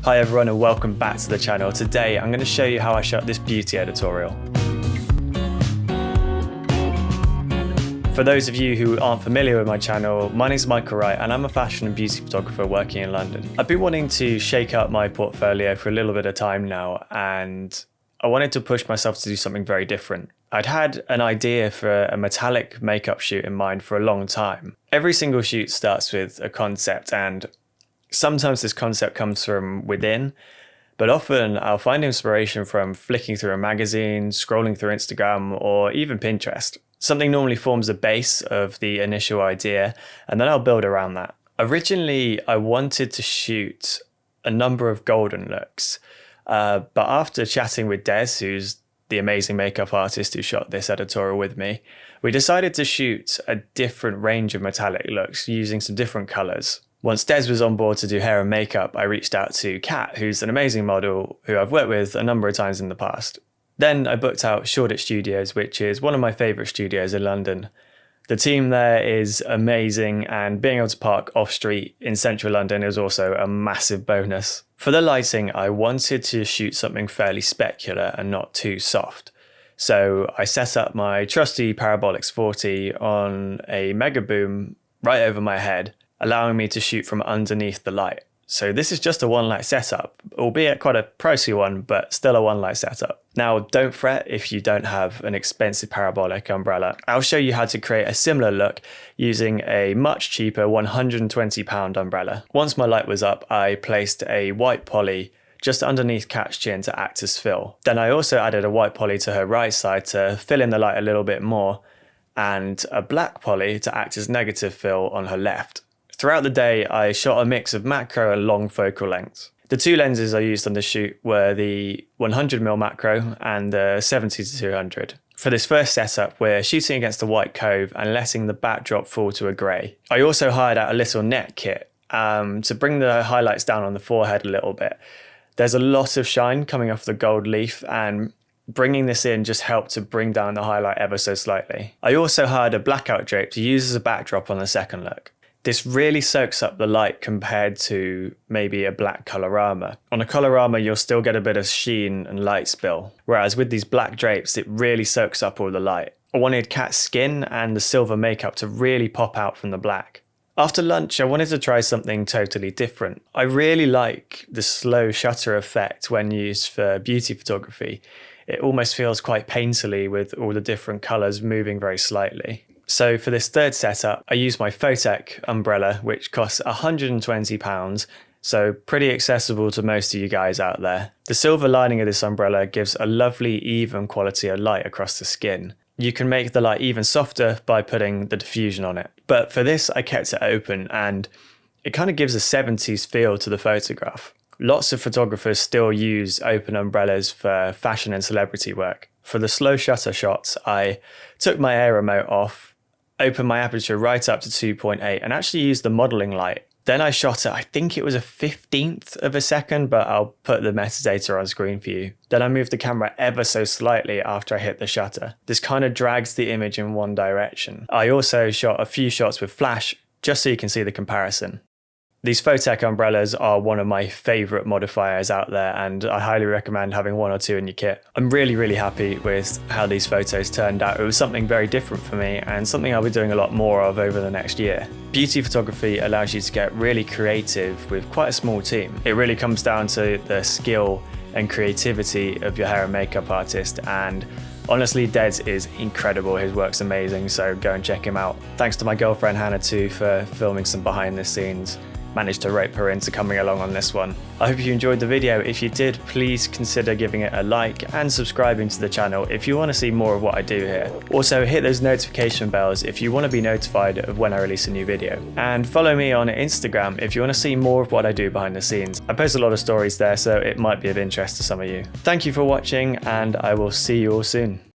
Hi everyone and welcome back to the channel. Today I'm going to show you how I shot this beauty editorial. For those of you who aren't familiar with my channel, my name is Michael Wright and I'm a fashion and beauty photographer working in London. I've been wanting to shake up my portfolio for a little bit of time now, and I wanted to push myself to do something very different. I'd had an idea for a metallic makeup shoot in mind for a long time. Every single shoot starts with a concept, and sometimes this concept comes from within, but often I'll find inspiration from flicking through a magazine, scrolling through Instagram, or even Pinterest. Something normally forms a base of the initial idea, and then I'll build around that. Originally, I wanted to shoot a number of golden looks, but after chatting with Des, who's the amazing makeup artist who shot this editorial with me, we decided to shoot a different range of metallic looks using some different colors. Once Des was on board to do hair and makeup, I reached out to Kat, who's an amazing model who I've worked with a number of times in the past. Then I booked out Shoreditch Studios, which is one of my favourite studios in London. The team there is amazing, and being able to park off-street in central London is also a massive bonus. For the lighting, I wanted to shoot something fairly specular and not too soft. So I set up my trusty Parabolix 40 on a mega boom right over my head, allowing me to shoot from underneath the light. So this is just a one light setup, albeit quite a pricey one, but still a one light setup. Now, don't fret if you don't have an expensive parabolic umbrella. I'll show you how to create a similar look using a much cheaper £120 umbrella. Once my light was up, I placed a white poly just underneath Kat's chin to act as fill. Then I also added a white poly to her right side to fill in the light a little bit more, and a black poly to act as negative fill on her left. Throughout the day, I shot a mix of macro and long focal lengths. The two lenses I used on the shoot were the 100mm macro and the 70-200. For this first setup, we're shooting against a white cove and letting the backdrop fall to a grey. I also hired out a little net kit to bring the highlights down on the forehead a little bit. There's a lot of shine coming off the gold leaf, and bringing this in just helped to bring down the highlight ever so slightly. I also hired a blackout drape to use as a backdrop on the second look. This really soaks up the light compared to maybe a black colorama. On a colorama, you'll still get a bit of sheen and light spill, whereas with these black drapes, it really soaks up all the light. I wanted Kat's skin and the silver makeup to really pop out from the black. After lunch, I wanted to try something totally different. I really like the slow shutter effect when used for beauty photography. It almost feels quite painterly with all the different colors moving very slightly. So for this third setup, I used my Photek umbrella, which costs £120, so pretty accessible to most of you guys out there. The silver lining of this umbrella gives a lovely even quality of light across the skin. You can make the light even softer by putting the diffusion on it. But for this, I kept it open, and it kind of gives a 70s feel to the photograph. Lots of photographers still use open umbrellas for fashion and celebrity work. For the slow shutter shots, I took my air remote off, opened my aperture right up to 2.8 and actually used the modeling light. Then I shot it, I think it was a 15th of a second, but I'll put the metadata on screen for you. Then I moved the camera ever so slightly after I hit the shutter. This kind of drags the image in one direction. I also shot a few shots with flash, just so you can see the comparison. These Photek umbrellas are one of my favourite modifiers out there, and I highly recommend having one or two in your kit. I'm really happy with how these photos turned out. It was something very different for me and something I'll be doing a lot more of over the next year. Beauty photography allows you to get really creative with quite a small team. It really comes down to the skill and creativity of your hair and makeup artist, and honestly, Des is incredible. His work's amazing, so go and check him out. Thanks to my girlfriend Hannah too for filming some behind the scenes. Managed to rope her into coming along on this one. I hope you enjoyed the video. If you did, please consider giving it a like and subscribing to the channel if you want to see more of what I do here. Also, hit those notification bells if you want to be notified of when I release a new video. And follow me on Instagram if you want to see more of what I do behind the scenes. I post a lot of stories there, so it might be of interest to some of you. Thank you for watching, and I will see you all soon.